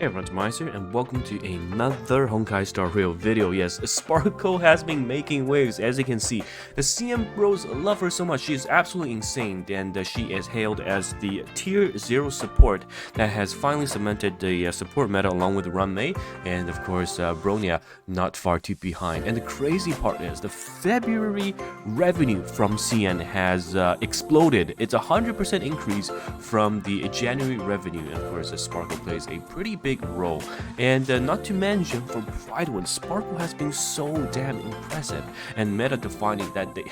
Hey everyone, TimaeuSS, and welcome to another Honkai Star Rail video. Yes, Sparkle has been making waves, as you can see. The CM bros love her so much. She is absolutely insane, and she is hailed as the Tier 0 support that has finally cemented the support meta along with Runmei, and of course Bronya not far too behind. And the crazy part is, the February revenue from CN has exploded. It's a 100% increase from the January revenue, and of course Sparkle plays a pretty big role. And not to mention, for Pride One, Sparkle has been so damn impressive and meta defining that they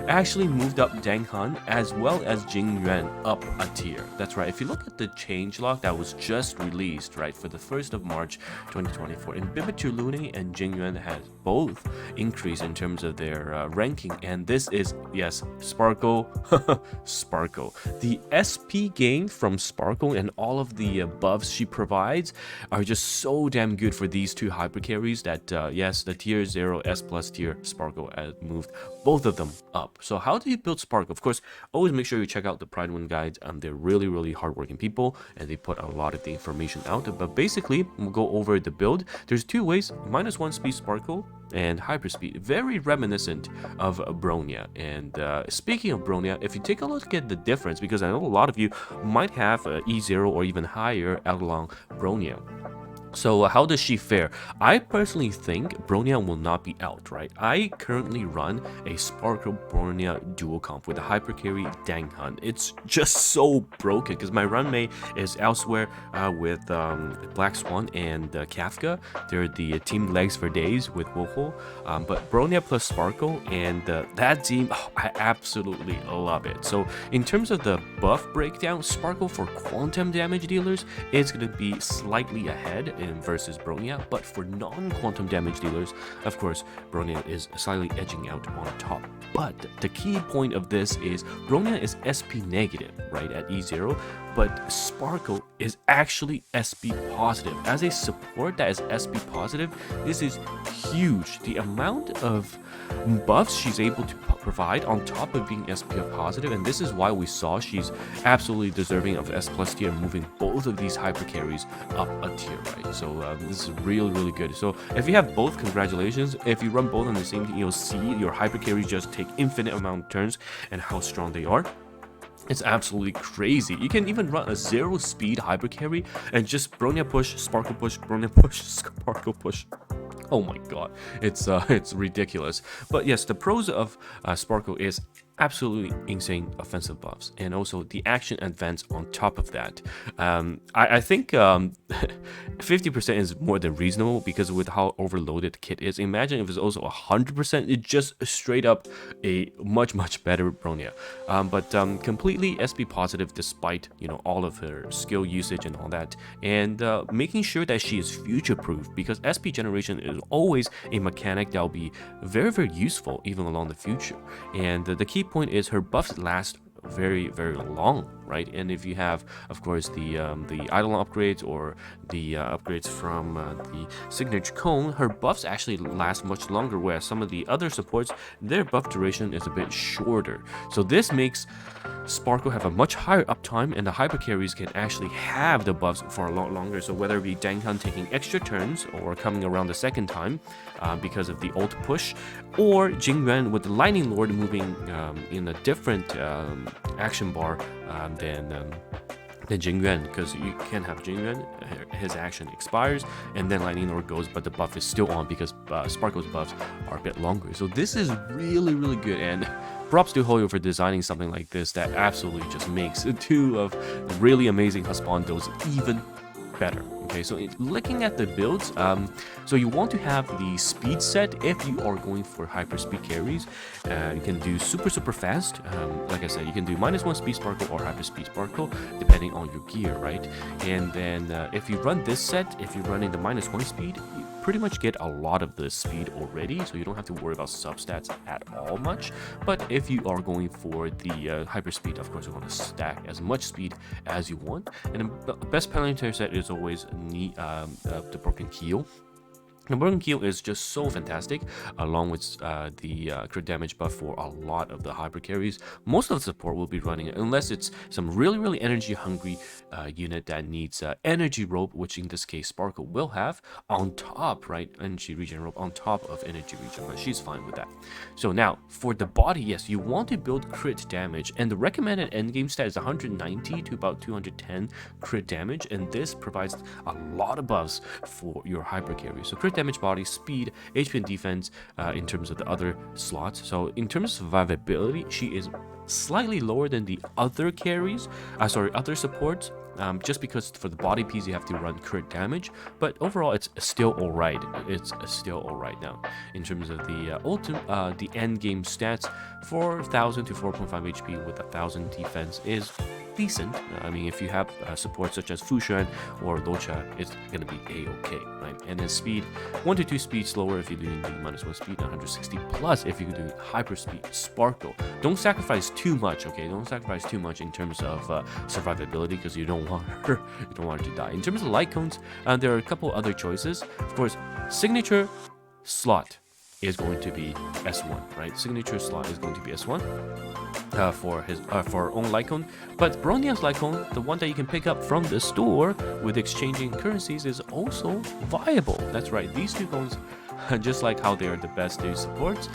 actually moved up Dang Han as well as Jing Yuan up a tier. That's right, if you look at the changelog that was just released, right, for the 1st of March 2024, in Bibitu Lune and Jing Yuan has both increased in terms of their ranking, and this is, yes, Sparkle, Sparkle. The SP gain from Sparkle and all of the buffs she provides are just so damn good for these two hyper carries that yes, the tier 0 S plus tier Sparkle moved both of them up. So how do you build Sparkle? Of course, always make sure you check out the Pride One guides. They're really hardworking people, and they put a lot of the information out. But basically, we'll go over the build. There's two ways: -1 speed Sparkle and hyperspeed, very reminiscent of Bronya. And speaking of Bronya, if you take a look at the difference, because I know a lot of you might have E0 or even higher out along Bronya. So how does she fare? I personally think Bronya will not be out, right? I currently run a Sparkle Bronya dual comp with a hyper carry Dang Han. It's just so broken because my runmate is elsewhere with Black Swan and Kafka. They're the team legs for days with Woho. But Bronya plus Sparkle and that team, I absolutely love it. So in terms of the buff breakdown, Sparkle for quantum damage dealers is going to be slightly ahead versus Bronya, but for non-quantum damage dealers, of course, Bronya is slightly edging out on top. But the key point of this is Bronya is SP negative, right, at E0, but Sparkle is actually SP positive. As a support that is SP positive, this is huge. The amount of buffs she's able to provide on top of being SP positive, and this is why we saw she's absolutely deserving of S plus tier, moving both of these hyper carries up a tier, right? So this is really good. So if you have both, congratulations. If you run both on the same team, you'll see your hyper carries just take infinite amount of turns and how strong they are. It's absolutely crazy. You can even run a 0 speed hyper carry and just Bronya push, Sparkle push, Bronya push, Sparkle push. Oh my god, it's ridiculous. But yes, the pros of Sparkle is absolutely insane offensive buffs, and also the action advance on top of that. I think 50% is more than reasonable because with how overloaded the kit is. Imagine if it's also 100%, it's just straight up a much better Bronya. But completely SP positive despite, you know, all of her skill usage and all that, and making sure that she is future proof, because SP generation is always a mechanic that will be very useful even along the future. And the key point is her buffs last very long, right? And if you have, of course, the Eidolon upgrades or the upgrades from the Signature Cone, her buffs actually last much longer, whereas some of the other supports, their buff duration is a bit shorter. So this makes Sparkle have a much higher uptime, and the hyper carries can actually have the buffs for a lot longer. So whether it be Dang Han taking extra turns or coming around the second time because of the ult push, or Jing Yuan with the Lightning Lord moving in a different action bar than Jing Yuan, because you can have Jing Yuan, his action expires and then Lightning Lord goes, but the buff is still on because Sparkle's buffs are a bit longer. So this is really good, and props to HoYo for designing something like this that absolutely just makes two of really amazing Husbandos even better. Okay, so looking at the builds, so you want to have the speed set if you are going for hyper speed carries. You can do super fast. Like I said, you can do -1 speed Sparkle or hyper speed Sparkle depending on your gear, right? And then if you run this set, if you're running the -1 speed, you pretty much get a lot of the speed already, so you don't have to worry about substats at all much. But if you are going for the hyper speed, of course you want to stack as much speed as you want. And the best planetary set is always the Broken Keel. The Broken Keel is just so fantastic, along with the crit damage buff for a lot of the hyper carries. Most of the support will be running it, unless it's some really energy hungry unit that needs energy rope, which in this case Sparkle will have on top, right? Energy regen rope on top of energy regen, but she's fine with that. So now for the body, yes, you want to build crit damage, and the recommended endgame stat is 190 to about 210 crit damage, and this provides a lot of buffs for your hyper carry. So crit damage, body, speed, HP, and defense in terms of the other slots. So in terms of survivability, she is slightly lower than the other carries, other supports. Just because for the body piece you have to run crit damage, but overall it's still alright. It's still alright now. In terms of the end game stats, 4,000 to 4.5 HP with 1,000 defense is decent. I mean, if you have support such as Fushan or Locha, it's gonna be a-okay, right? And then speed, 1 to 2 speed slower if you're doing the -1 speed, 160 plus if you're doing hyper speed. Sparkle, don't sacrifice too much, okay? Don't sacrifice too much in terms of survivability, because you don't want her to die. In terms of light cones, there are a couple other choices. Of course, signature slot is going to be S1, right? Signature slot is going to be S1 for our own Lycone. But Bronia's Lycone, the one that you can pick up from the store with exchanging currencies, is also viable. That's right, these two cones, just like how they are the best day supports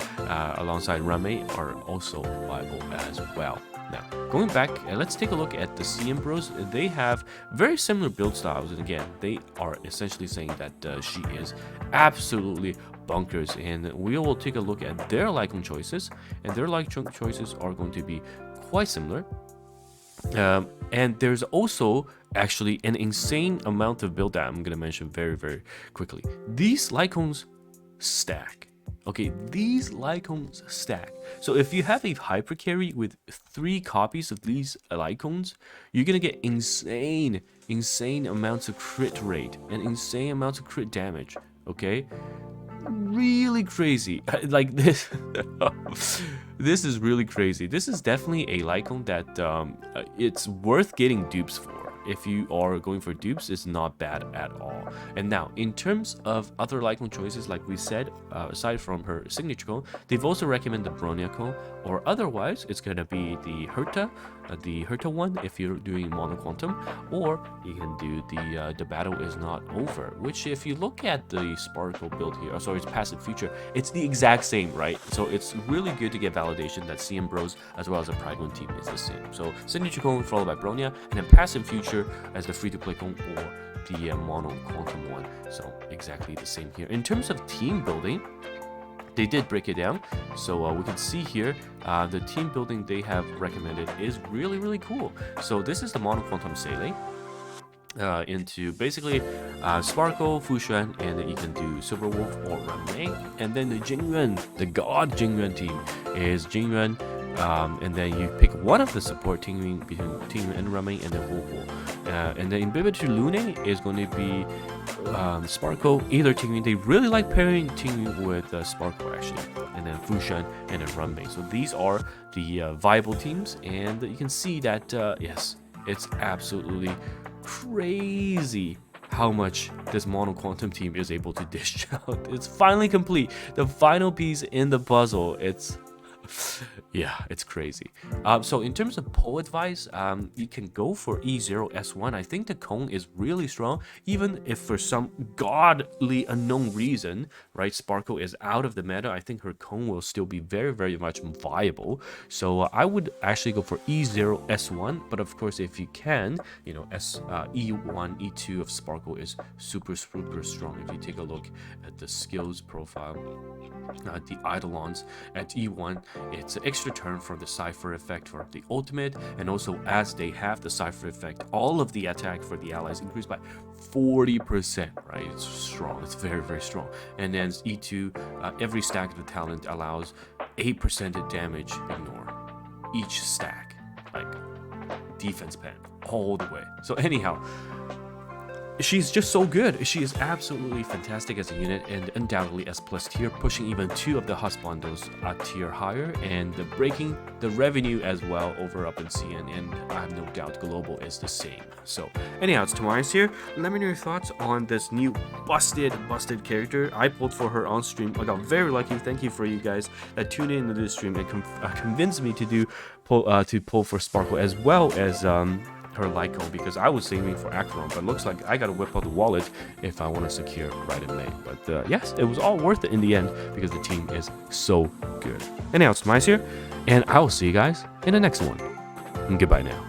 alongside Rame, are also viable as well. Now, going back, let's take a look at the CM Bros. They have very similar build styles, and again, they are essentially saying that she is absolutely bunkers, and we will take a look at their Lycone choices, and their Lycone choices are going to be quite similar. And there's also actually an insane amount of build that I'm going to mention very quickly. These Lycones stack. Okay, these Lycones stack. So if you have a hyper carry with 3 copies of these Lycones, you're gonna get insane amounts of crit rate and insane amounts of crit damage. Okay, really crazy. Like this. This is really crazy. This is definitely a Lycone that it's worth getting dupes for. If you are going for dupes, it's not bad at all. And now, in terms of other Lycone choices, like we said, aside from her signature cone, they've also recommended the Bronia cone, or otherwise, it's gonna be the Herta one if you're doing Mono Quantum, or you can do the battle is not over, which if you look at the Sparkle build here, sorry, it's passive feature, it's the exact same, right? So it's really good to get validation that CM Bros as well as the Pride One team is the same. So signature cone followed by Bronia, and then passive feature as the free-to-play cone or the Mono Quantum one. So exactly the same here. In terms of team building, they did break it down, so we can see here the team building they have recommended is really cool. So this is the Mono Quantum Seile into basically Sparkle, Fushan, and then you can do Silver Wolf or Rame. And then the Jingyuan, the God Jingyuan team is Jingyuan, and then you pick one of the support teaming between Jingyuan and Rame, and then Wolf. And then in Bibitu Lune is going to be Sparkle, either Tingyu. They really like pairing Tingyu with Sparkle actually, and then Fushan and then Runmei. So these are the viable teams, and you can see that yes, it's absolutely crazy how much this Mono Quantum team is able to dish out. It's finally complete, the final piece in the puzzle. It's yeah, it's crazy. So in terms of pull advice, you can go for E0S1. I think the cone is really strong, even if for some godly unknown reason, right, Sparkle is out of the meta. I think her cone will still be very much viable. So I would actually go for E0S1, but of course if you can, you know, E1, E2 of Sparkle is super strong. If you take a look at the skills profile, the Eidolons at E1, it's an extra turn for the Cypher effect for the ultimate, and also as they have the Cypher effect, all of the attack for the allies increased by 40%, right? It's strong, it's very strong. And then E2, every stack of the talent allows 8% damage ignore each stack, like defense pen all the way. So anyhow, she's just so good. She is absolutely fantastic as a unit and undoubtedly S+ tier, pushing even 2 of the hot bundles a tier higher and breaking the revenue as well over up in CN, and I have no doubt global is the same. So anyhow, it's TimaeuSS here. Let me know your thoughts on this new busted character. I pulled for her on stream. I got very lucky. Thank you for you guys that tuned in to this stream and convinced me to pull for Sparkle as well as her Lyco, because I was saving for Acheron, but looks like I gotta whip out the wallet if I want to secure right in May. But yes, it was all worth it in the end because the team is so good. Anyhow, it's TimaeuSS here, and I will see you guys in the next one. And goodbye now.